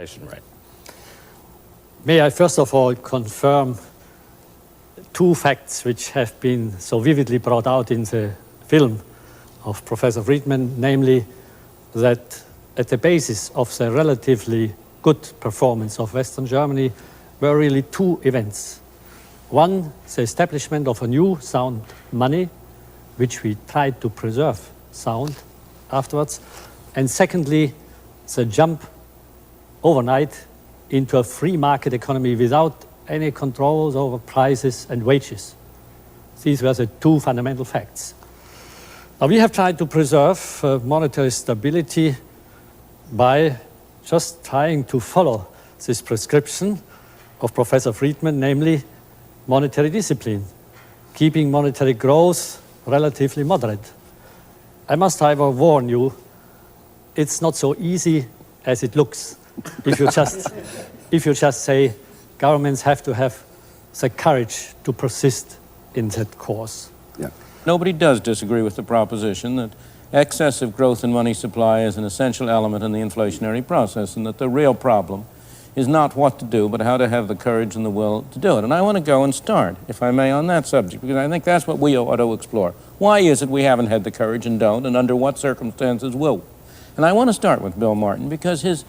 inflation rate. May I first of all confirm two facts which have been so vividly brought out in the film of Professor Friedman, namely that at the basis of the relatively good performance of Western Germany were really two events. One, the establishment of a new sound money, which we tried to preserve sound afterwards. And secondly, the jump overnight into a free market economy without any controls over prices and wages. These were the two fundamental facts. Now, we have tried to preserve monetary stability by just trying to follow this prescription of Professor Friedman, namely monetary discipline, keeping monetary growth relatively moderate. I must, however, warn you, it's not so easy as it looks if you just say governments have to have the courage to persist in that course. Yeah. Nobody does disagree with the proposition that excessive growth in money supply is an essential element in the inflationary process, and that the real problem is not what to do, but how to have the courage and the will to do it. And I want to go and start, if I may, on that subject, because I think that's what we ought to explore. Why is it we haven't had the courage and don't, and under what circumstances will we? And I want to start with Bill Martin, because his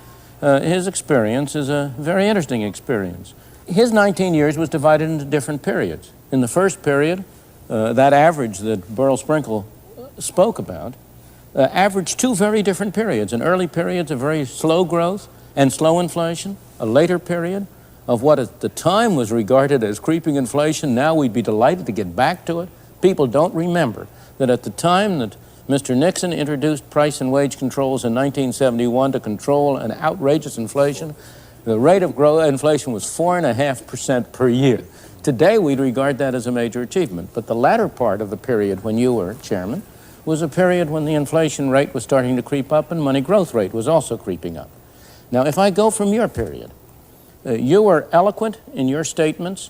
experience is a very interesting experience. His 19 years was divided into different periods. In the first period, that average that Burl Sprinkle spoke about averaged two very different periods. An early period of very slow growth and slow inflation, a later period of what at the time was regarded as creeping inflation. Now we'd be delighted to get back to it. People don't remember that at the time that Mr. Nixon introduced price and wage controls in 1971 to control an outrageous inflation, the rate of inflation was 4.5% per year. Today, we'd regard that as a major achievement. But the latter part of the period when you were chairman was a period when the inflation rate was starting to creep up and money growth rate was also creeping up. Now, if I go from your period, you were eloquent in your statements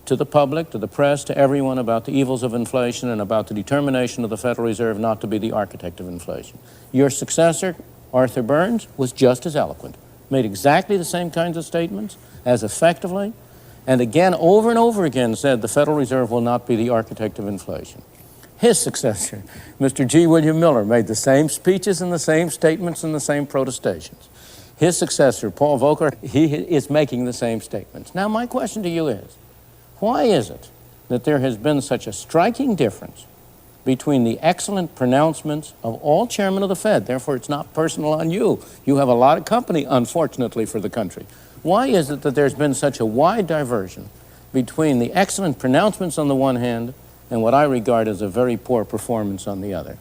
to the public, to the press, to everyone about the evils of inflation and about the determination of the Federal Reserve not to be the architect of inflation. Your successor, Arthur Burns, was just as eloquent, made exactly the same kinds of statements, as effectively, and again, over and over again, said the Federal Reserve will not be the architect of inflation. His successor, Mr. G. William Miller, made the same speeches and the same statements and the same protestations. His successor, Paul Volcker, he is making the same statements. Now, my question to you is, why is it that there has been such a striking difference between the excellent pronouncements of all chairmen of the Fed? Therefore, it's not personal on you. You have a lot of company, unfortunately, for the country. Why is it that there's been such a wide diversion between the excellent pronouncements on the one hand and what I regard as a very poor performance on the other?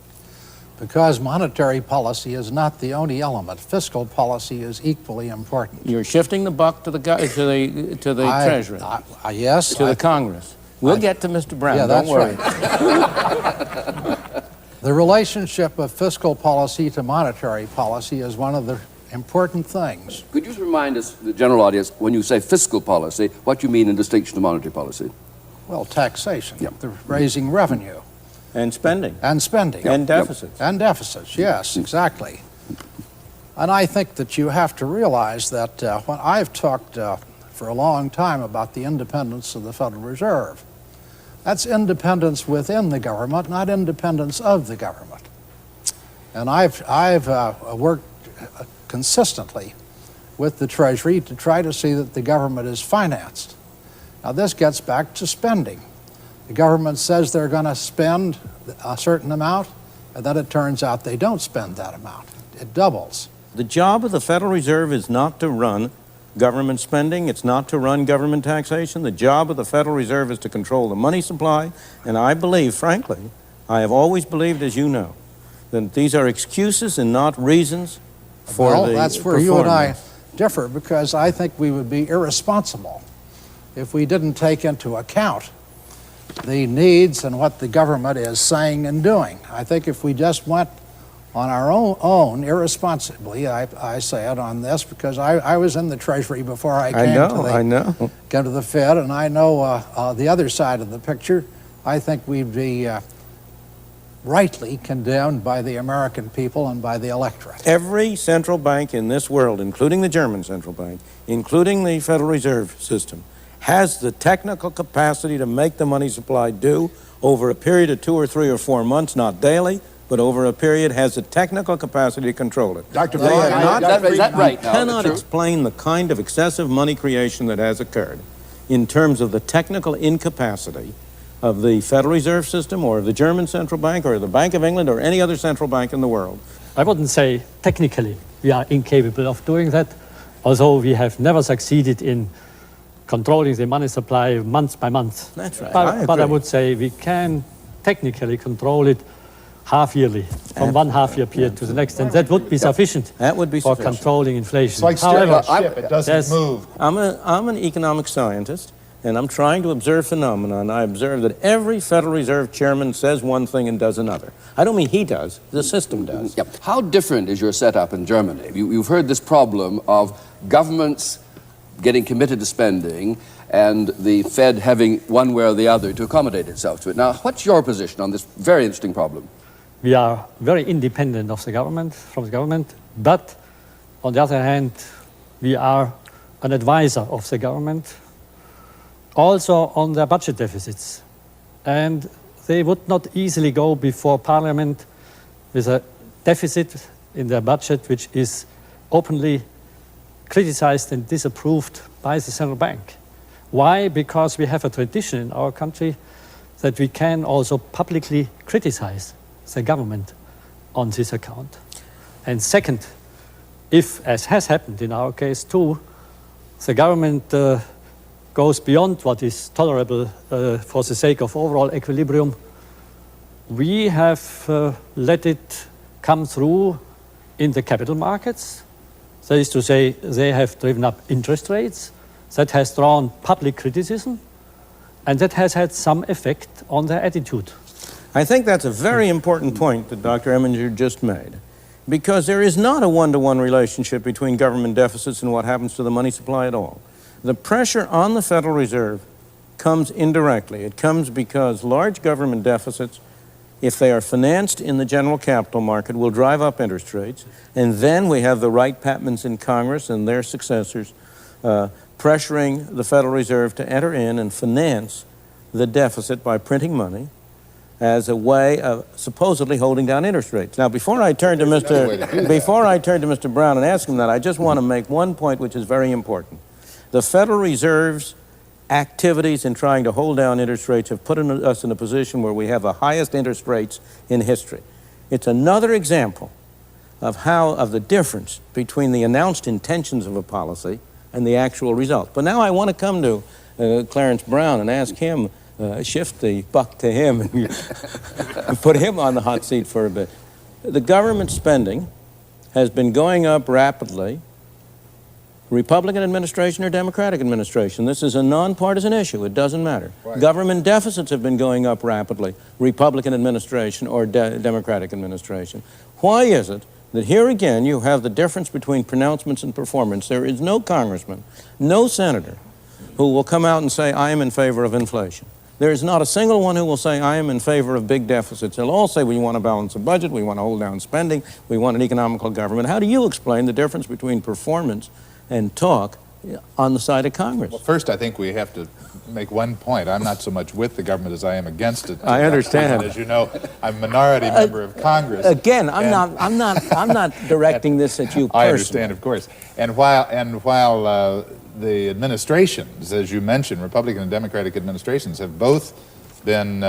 Because monetary policy is not the only element. Fiscal policy is equally important. You're shifting the buck to the Treasury. Yes. To the Congress. We'll get to Mr. Brown, yeah, don't worry. Right. The relationship of fiscal policy to monetary policy is one of the important things. Could you remind us, the general audience, when you say fiscal policy, what you mean in distinction to monetary policy? Well, taxation, the raising revenue. And spending. And spending. And deficits. And deficits, yes, exactly. And I think that you have to realize that when I've talked for a long time about the independence of the Federal Reserve, that's independence within the government, not independence of the government. And I've worked consistently with the Treasury to try to see that the government is financed. Now, this gets back to spending. The government says they're going to spend a certain amount, and then it turns out they don't spend that amount. It doubles. The job of the Federal Reserve is not to run government spending. It's not to run government taxation. The job of the Federal Reserve is to control the money supply. And I believe, frankly, I have always believed, as you know, that these are excuses and not reasons for the that's where you and I differ, because I think we would be irresponsible if we didn't take into account the needs and what the government is saying and doing. I think if we just went on our own irresponsibly, I say it on this because I was in the Treasury before I came to the Fed, and I know the other side of the picture. I think we'd be rightly condemned by the American people and by the electorate. Every central bank in this world, including the German central bank, including the Federal Reserve System, has the technical capacity to make the money supply do over a period of 2 or 3 or 4 months, not daily, but over a period, has the technical capacity to control it. Dr. They Friedman, have not, Is that right now? cannot True? explain the kind of excessive money creation that has occurred in terms of the technical incapacity of the Federal Reserve System or of the German central bank or the Bank of England or any other central bank in the world. I wouldn't say technically we are incapable of doing that, although we have never succeeded in controlling the money supply month by month. That's right. But I agree. would say we can technically control it half-yearly, from one half-year period to the next, and that would be sufficient That would be for sufficient. controlling inflation. It's like steering However, a ship. It doesn't yes. move. I'm an economic scientist, and I'm trying to observe phenomena, and I observe that every Federal Reserve chairman says one thing and does another. I don't mean he does, the system does. Yep. How different is your setup in Germany? You've heard this problem of governments getting committed to spending and the Fed having one way or the other to accommodate itself to it. Now, what's your position on this very interesting problem? We are very independent of the government, from the government, but on the other hand, we are an advisor of the government, also on their budget deficits. And they would not easily go before Parliament with a deficit in their budget which is openly criticized and disapproved by the central bank. Why? Because we have a tradition in our country that we can also publicly criticize the government on this account. And second, if, as has happened in our case too, the government goes beyond what is tolerable for the sake of overall equilibrium, we have let it come through in the capital markets. That is to say, they have driven up interest rates. That has drawn public criticism, and that has had some effect on their attitude. I think that's a very important point that Dr. Eminger just made, because there is not a one-to-one relationship between government deficits and what happens to the money supply at all. The pressure on the Federal Reserve comes indirectly. It comes because large government deficits, if they are financed in the general capital market, will drive up interest rates, and then we have the Wright-Patmans in Congress and their successors pressuring the Federal Reserve to enter in and finance the deficit by printing money as a way of supposedly holding down interest rates. Now, before I turn to Mr. Brown and ask him that, I just want to make one point which is very important. The Federal Reserve's activities in trying to hold down interest rates have put us in a position where we have the highest interest rates in history. It's another example of the difference between the announced intentions of a policy and the actual result. But now I want to come to Clarence Brown and ask him, shift the buck to him and put him on the hot seat for a bit. The government spending has been going up rapidly, Republican administration or Democratic administration. This is a nonpartisan issue. It doesn't matter. Right. Government deficits have been going up rapidly, Republican administration or Democratic administration. Why is it that here again you have the difference between pronouncements and performance? There is no congressman, no senator who will come out and say, I am in favor of inflation. There is not a single one who will say, I am in favor of big deficits. They'll all say, we want to balance the budget, we want to hold down spending, we want an economical government. How do you explain the difference between performance and talk on the side of Congress? Well, first, I think we have to make one point. I'm not so much with the government as I am against it. I understand. As you know, I'm a minority member of Congress. Again, I'm not directing this at you personally. I understand, of course. And while the administrations, as you mentioned, Republican and Democratic administrations, have both been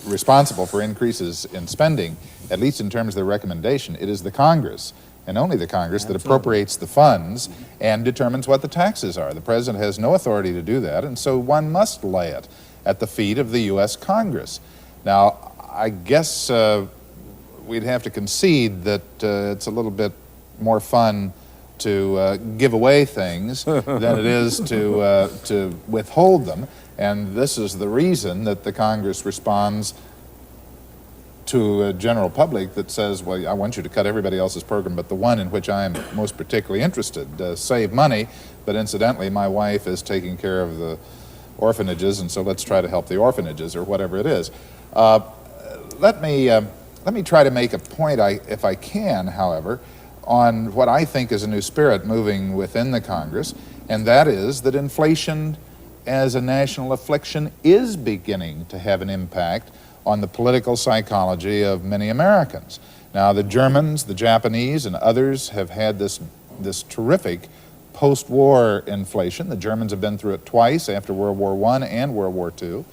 responsible for increases in spending, at least in terms of their recommendation, it is the Congress, and only the Congress, that appropriates the funds and determines what the taxes are. The President has no authority to do that, and so one must lay it at the feet of the U.S. Congress. Now, I guess we'd have to concede that it's a little bit more fun to give away things than it is to withhold them, and this is the reason that the Congress responds to a general public that says, well, I want you to cut everybody else's program but the one in which I'm most particularly interested. Save money, but incidentally, my wife is taking care of the orphanages, and so let's try to help the orphanages, or whatever it is. let me try to make a point, if I can, however, on what I think is a new spirit moving within the Congress, and that is that inflation as a national affliction is beginning to have an impact on the political psychology of many Americans. Now, the Germans, the Japanese, and others have had this terrific post-war inflation. The Germans have been through it twice, after World War I and World War II,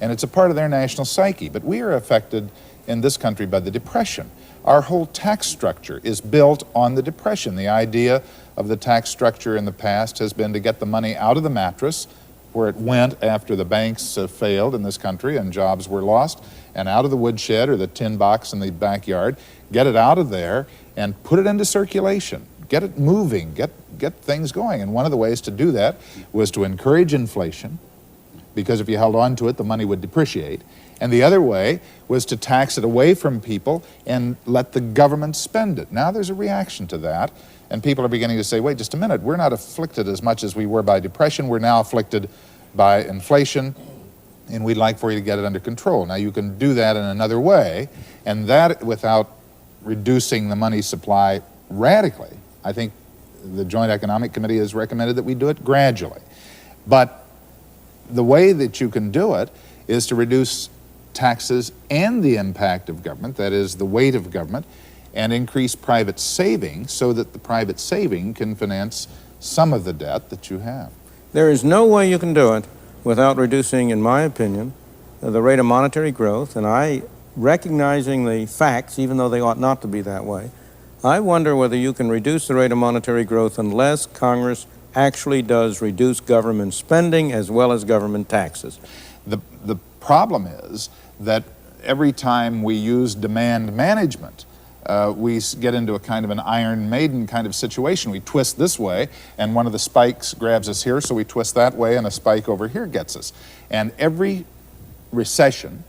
and it's a part of their national psyche. But we are affected in this country by the Depression. Our whole tax structure is built on the Depression. The idea of the tax structure in the past has been to get the money out of the mattress, where it went after the banks failed in this country and jobs were lost, and out of the woodshed or the tin box in the backyard, get it out of there and put it into circulation. Get it moving, get things going. And one of the ways to do that was to encourage inflation, because if you held on to it, the money would depreciate. And the other way was to tax it away from people and let the government spend it. Now there's a reaction to that, and people are beginning to say, wait just a minute, we're not afflicted as much as we were by depression, we're now afflicted by inflation, and we'd like for you to get it under control. Now you can do that in another way, and that without reducing the money supply radically. I think the Joint Economic Committee has recommended that we do it gradually. But the way that you can do it is to reduce taxes and the impact of government, that is the weight of government, and increase private saving so that the private saving can finance some of the debt that you have. There is no way you can do it without reducing, in my opinion, the rate of monetary growth, and I, recognizing the facts, even though they ought not to be that way, I wonder whether you can reduce the rate of monetary growth unless Congress actually does reduce government spending as well as government taxes. The problem is that every time we use demand management, we get into a kind of an Iron Maiden kind of situation. We twist this way, and one of the spikes grabs us here, so we twist that way, and a spike over here gets us. And every recession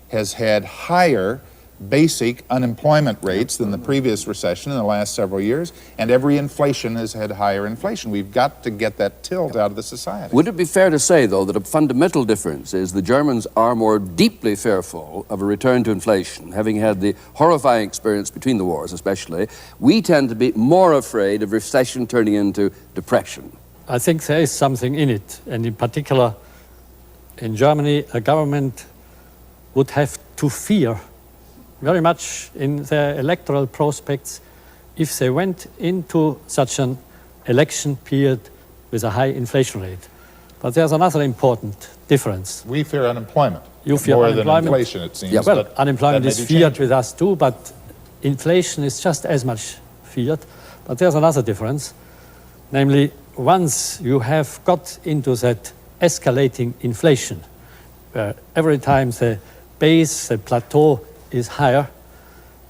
has had higher basic unemployment rates than the previous recession in the last several years, and every inflation has had higher inflation. We've got to get that tilt out of the society. Would it be fair to say, though, that a fundamental difference is the Germans are more deeply fearful of a return to inflation, having had the horrifying experience between the wars especially? We tend to be more afraid of recession turning into depression. I think there is something in it, and in particular, in Germany, a government would have to fear very much in their electoral prospects if they went into such an election period with a high inflation rate. But there's another important difference. We fear unemployment. You fear more unemployment. than inflation, it seems. Yeah, well, but unemployment that is may be feared changing. with us too, but inflation is just as much feared. But there's another difference. Namely, once you have got into that escalating inflation, where every time the base, the plateau is higher,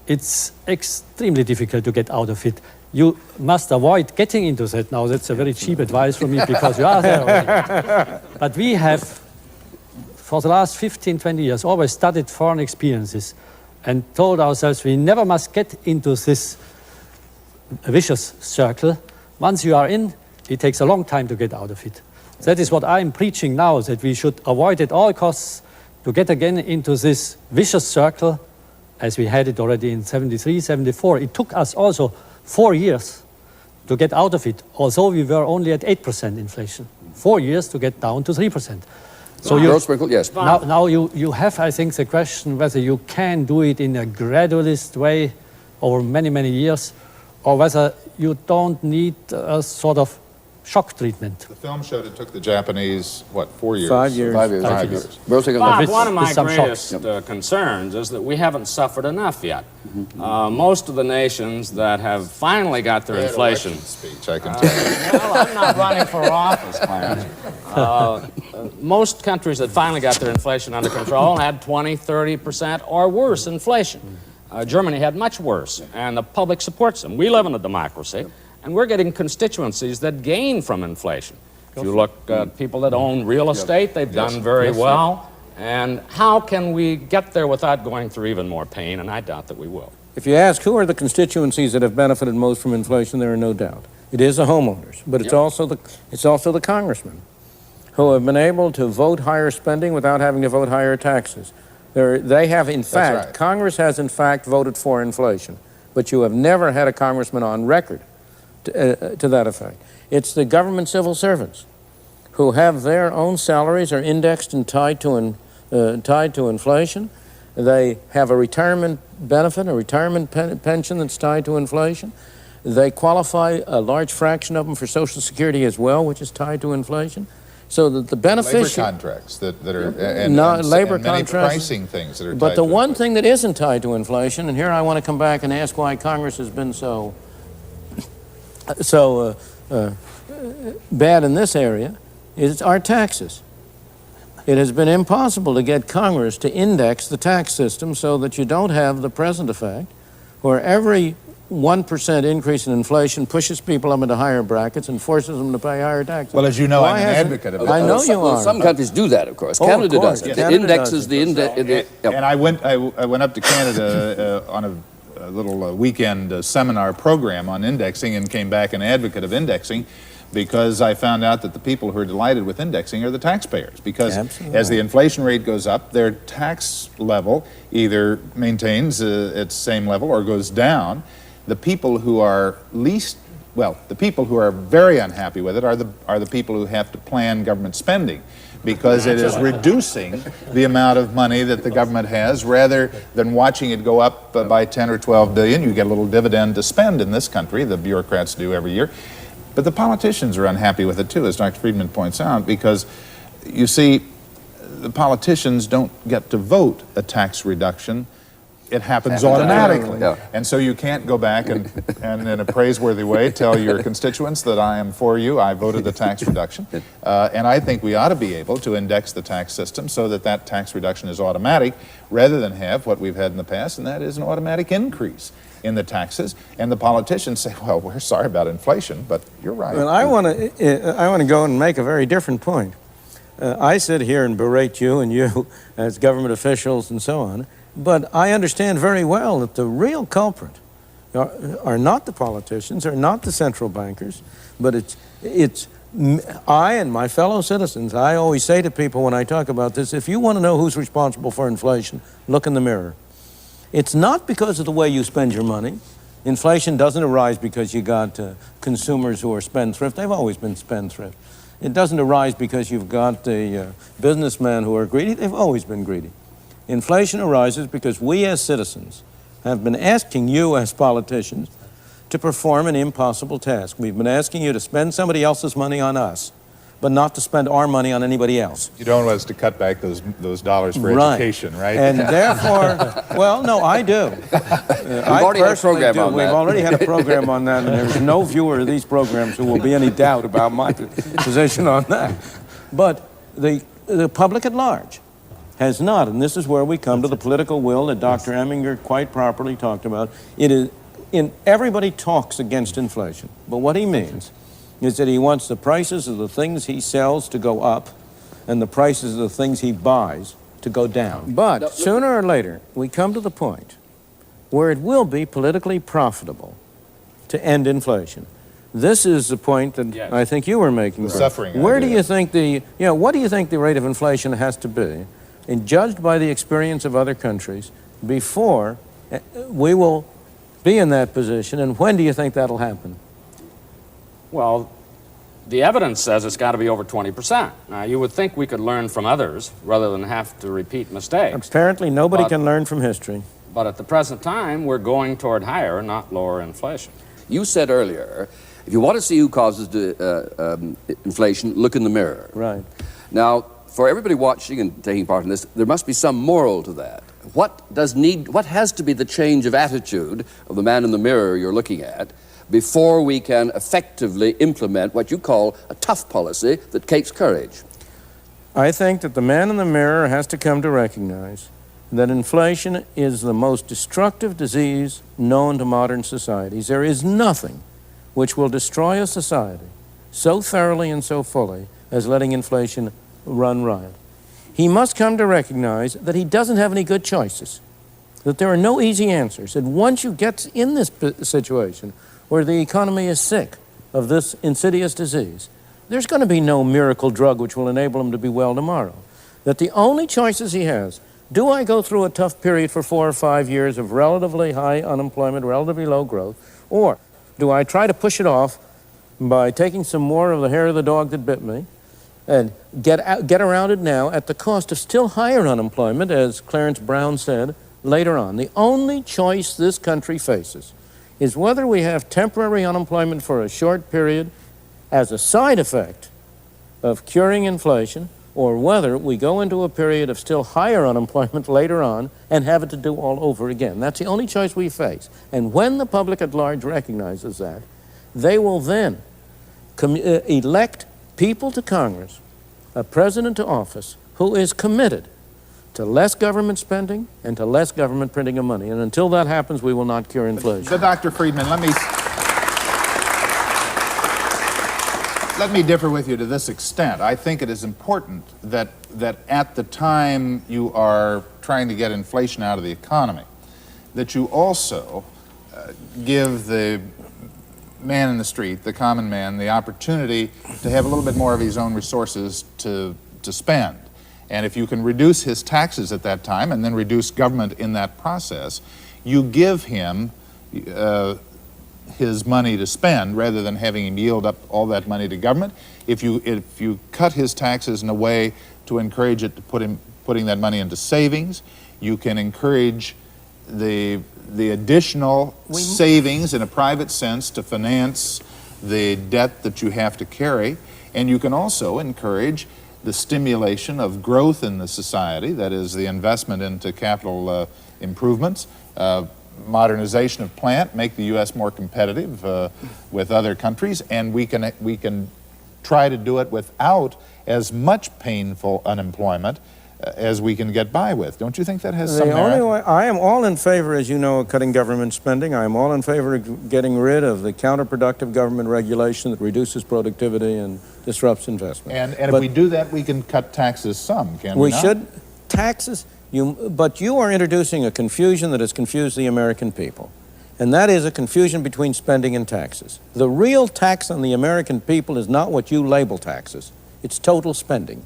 it's extremely difficult to get out of it. You must avoid getting into that now. That's a very cheap advice from me because you are there already. But we have, for the last 15, 20 years, always studied foreign experiences and told ourselves we never must get into this vicious circle. Once you are in, it takes a long time to get out of it. That is what I'm preaching now, that we should avoid at all costs to get again into this vicious circle as we had it already in 73, 74. It took us also 4 years to get out of it, although we were only at 8% inflation. 4 years to get down to 3%. So Yes. now you have, I think, the question whether you can do it in a gradualist way over many, many years, or whether you don't need a sort of shock treatment. The film showed it took the Japanese, what, 4 years? 5 years. 5 years. 5 years. Bob, one of my some greatest shocks. concerns is that we haven't suffered enough yet. Most of the nations that have finally got their inflation. Election speech, I can tell you. Well, I'm not running for office, Clarence. Most countries that finally got their inflation under control had 20, 30% or worse inflation. Germany had much worse, and the public supports them. We live in a democracy, and we're getting constituencies that gain from inflation. If you look at people that own real estate, they've done very well. And how can we get there without going through even more pain? And I doubt that we will. If you ask who are the constituencies that have benefited most from inflation, there are no doubt. It is the homeowners, but it's also the congressmen who have been able to vote higher spending without having to vote higher taxes. They have, in fact, right. Congress has, in fact, voted for inflation, but you have never had a congressman on record to that effect. It's the government civil servants who have their own salaries are indexed and tied to inflation. They have a retirement benefit, a retirement pension that's tied to inflation. They qualify, a large fraction of them, for Social Security as well, which is tied to inflation. So that the beneficiary... Labor contracts that are, labor and many contracts, pricing things that are tied but the to one inflation. thing that isn't tied to inflation, and here I want to come back and ask why Congress has been so bad in this area, is our taxes. It has been impossible to get Congress to index the tax system so that you don't have the present effect, where every 1% increase in inflation pushes people up into higher brackets and forces them to pay higher taxes. Well, as you know, Why I'm an hasn't- advocate of I that. know you Well, are. some countries do that, of course. Oh, of Canada course. does it. Yes. It Canada indexes does the... And I went up to Canada on a little weekend seminar program on indexing and came back an advocate of indexing, because I found out that the people who are delighted with indexing are the taxpayers, because Absolutely. as the inflation rate goes up, their tax level either maintains its same level or goes down. The people who are the people who are very unhappy with it are the people who have to plan government spending, because it is reducing the amount of money that the government has rather than watching it go up by 10 or 12 billion. You get a little dividend to spend in this country, the bureaucrats do every year. But the politicians are unhappy with it too, as Dr. Friedman points out, because you see, the politicians don't get to vote a tax reduction. It happens automatically. Yeah. And so you can't go back and in a praiseworthy way tell your constituents that I am for you, I voted the tax reduction. And I think we ought to be able to index the tax system so that that tax reduction is automatic, rather than have what we've had in the past, and that is an automatic increase in the taxes. And the politicians say, well, we're sorry about inflation, but you're right. Well, I want to go and make a very different point. I sit here and berate you and you as government officials and so on, but I understand very well that the real culprit are not the politicians, are not the central bankers, but it's I and my fellow citizens. I always say to people when I talk about this, if you want to know who's responsible for inflation, look in the mirror. It's not because of the way you spend your money. Inflation doesn't arise because you got consumers who are spendthrift. They've always been spendthrift. It doesn't arise because you've got the businessmen who are greedy. They've always been greedy. Inflation arises because we as citizens have been asking you as politicians to perform an impossible task. We've been asking you to spend somebody else's money on us, but not to spend our money on anybody else. You don't want us to cut back those dollars for education, right? And therefore, well, no, I do. We've already had a program on that. We've already had a program on that, and there's no viewer of these programs who will be any doubt about my position on that. But the public at large has not, and this is where we come to the political will that Dr. Eminger quite properly talked about. Everybody talks against inflation, but what he means is that he wants the prices of the things he sells to go up and the prices of the things he buys to go down. But sooner or later, we come to the point where it will be politically profitable to end inflation. This is the point that Yes. I think you were making. The suffering Where idea. do you think what do you think the rate of inflation has to be, and judged by the experience of other countries, before we will be in that position, and when do you think that'll happen? Well, the evidence says it's got to be over 20%. Now, you would think we could learn from others rather than have to repeat mistakes. Apparently, nobody But- can learn from history. But at the present time, we're going toward higher, not lower inflation. You said earlier, if you want to see who causes inflation, look in the mirror. Right. Now, for everybody watching and taking part in this, there must be some moral to that. What has to be the change of attitude of the man in the mirror you're looking at before we can effectively implement what you call a tough policy that takes courage? I think that the man in the mirror has to come to recognize that inflation is the most destructive disease known to modern societies. There is nothing which will destroy a society so thoroughly and so fully as letting inflation run riot. He must come to recognize that he doesn't have any good choices, that there are no easy answers, and once you get in this situation where the economy is sick of this insidious disease, there's going to be no miracle drug which will enable him to be well tomorrow. That the only choices he has, Do I go through a tough period for 4 or 5 years of relatively high unemployment, relatively low growth, or do I try to push it off by taking some more of the hair of the dog that bit me and get around it now at the cost of still higher unemployment, as Clarence Brown said, later on? The only choice this country faces is whether we have temporary unemployment for a short period as a side effect of curing inflation, or whether we go into a period of still higher unemployment later on and have it to do all over again. That's the only choice we face. And when the public at large recognizes that, they will then elect people to Congress, a president to office, who is committed to less government spending and to less government printing of money. And until that happens, we will not cure inflation. But Dr. Friedman, let me differ with you to this extent. I think it is important that at the time you are trying to get inflation out of the economy, that you also give the man in the street, the common man, the opportunity to have a little bit more of his own resources to spend. And if you can reduce his taxes at that time and then reduce government in that process, you give him his money to spend rather than having him yield up all that money to government. If you cut his taxes in a way to encourage it to putting that money into savings, you can encourage the additional savings in a private sense to finance the debt that you have to carry, and you can also encourage the stimulation of growth in the society, that is the investment into capital improvements, modernization of plant, make the U.S. more competitive with other countries, and we can try to do it without as much painful unemployment as we can get by with. Don't you think that has some merit? I am all in favor, as you know, of cutting government spending. I am all in favor of getting rid of the counterproductive government regulation that reduces productivity and disrupts investment. And if we do that, we can cut taxes some, can we not? We should. Taxes, but you are introducing a confusion that has confused the American people. And that is a confusion between spending and taxes. The real tax on the American people is not what you label taxes. It's total spending.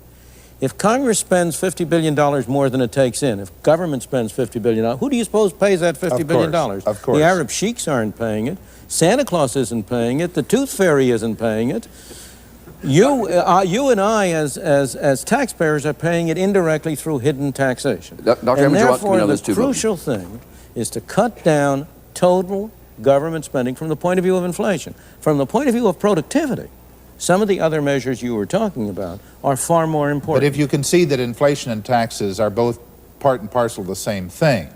If Congress spends $50 billion more than it takes in, if government spends $50 billion, who do you suppose pays that $50 billion? Of course. The Arab sheiks aren't paying it. Santa Claus isn't paying it. The Tooth Fairy isn't paying it. You and I, as taxpayers, are paying it indirectly through hidden taxation. Dr. And Cairmans, therefore, the crucial thing is to cut down total government spending from the point of view of inflation. From the point of view of productivity, some of the other measures you were talking about are far more important. But if you can see that inflation and taxes are both part and parcel of the same thing,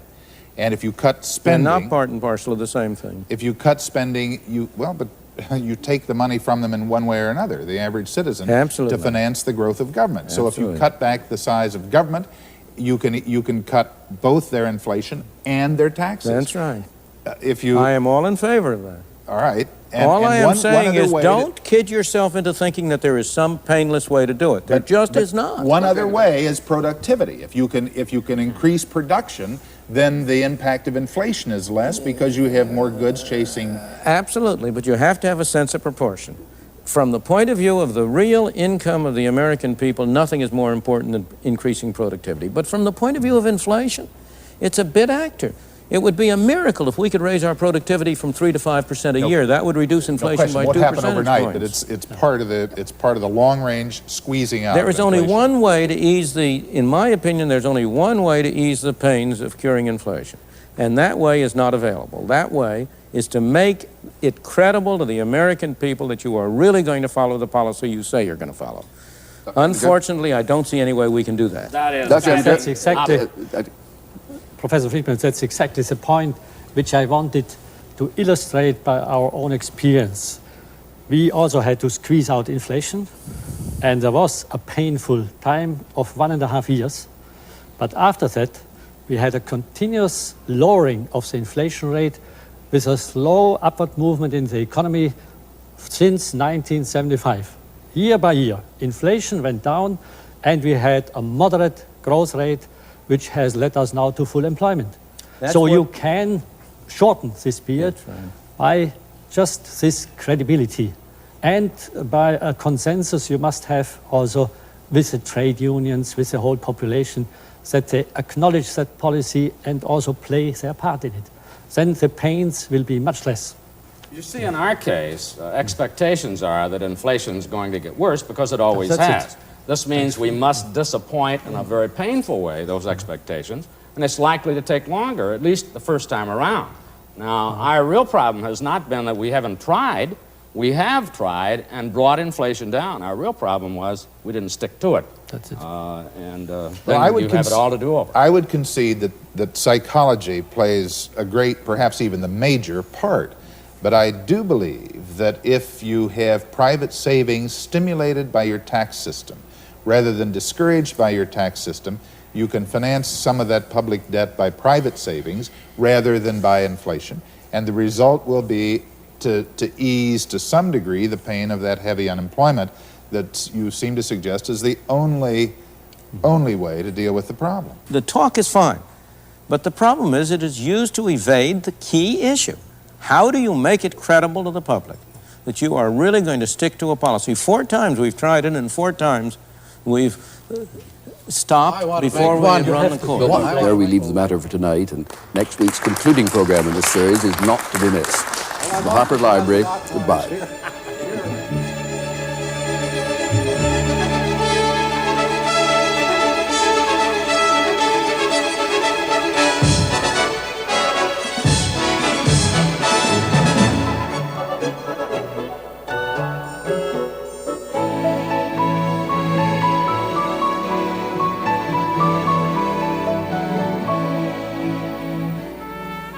and if you cut spending... They're not part and parcel of the same thing. If you cut spending, but you take the money from them in one way or another, the average citizen, Absolutely. to finance the growth of government. Absolutely. So if you cut back the size of government, you can cut both their inflation and their taxes. That's right. I am all in favor of that. All right. All I am saying is don't kid yourself into thinking that there is some painless way to do it. There just is not. One other way is productivity. If you can increase production, then the impact of inflation is less because you have more goods chasing. Absolutely, but you have to have a sense of proportion. From the point of view of the real income of the American people, nothing is more important than increasing productivity. But from the point of view of inflation, it's a bit actor. It would be a miracle if we could raise our productivity from 3 to 5% a year. That would reduce inflation by 2 won't happen percentage overnight, points. but it's part of the long range squeezing out. There is only inflation. one way to ease in my opinion, there's only one way to ease the pains of curing inflation. And that way is not available. That way is to make it credible to the American people that you are really going to follow the policy you say you're going to follow. Unfortunately, I don't see any way we can do that. That's exactly... Professor Friedman, that's exactly the point which I wanted to illustrate by our own experience. We also had to squeeze out inflation, and there was a painful time of 1.5 years. But after that, we had a continuous lowering of the inflation rate with a slow upward movement in the economy since 1975. Year by year, inflation went down, and we had a moderate growth rate which has led us now to full employment. So you can shorten this period by just this credibility and by a consensus you must have also with the trade unions, with the whole population, that they acknowledge that policy and also play their part in it. Then the pains will be much less. You see, in our case, expectations are that inflation is going to get worse because it always That's has. This means we must disappoint in a very painful way those expectations, and it's likely to take longer, at least the first time around. Now, our real problem has not been that we haven't tried. We have tried and brought inflation down. Our real problem was we didn't stick to it. That's it. Then you have it all to do over. I would concede that psychology plays a great, perhaps even the major part. But I do believe that if you have private savings stimulated by your tax system, rather than discouraged by your tax system, you can finance some of that public debt by private savings rather than by inflation. And the result will be to ease to some degree the pain of that heavy unemployment that you seem to suggest is the only way to deal with the problem. The talk is fine, but the problem is it is used to evade the key issue. How do you make it credible to the public that you are really going to stick to a policy? 4 times we've tried it, and 4 times we've stopped before we had run the course. Well, there we leave the matter for tonight, and next week's concluding program in this series is not to be missed. From the Harper Library, goodbye.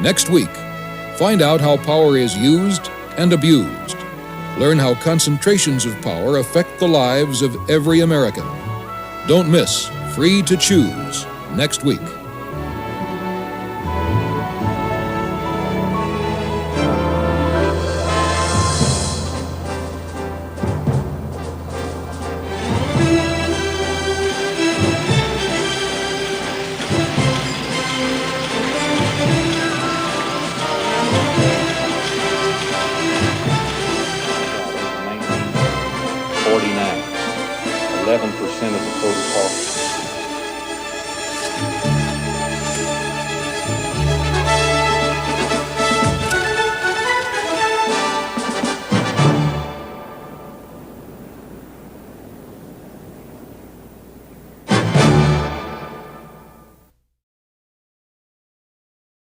Next week, find out how power is used and abused. Learn how concentrations of power affect the lives of every American. Don't miss Free to Choose next week.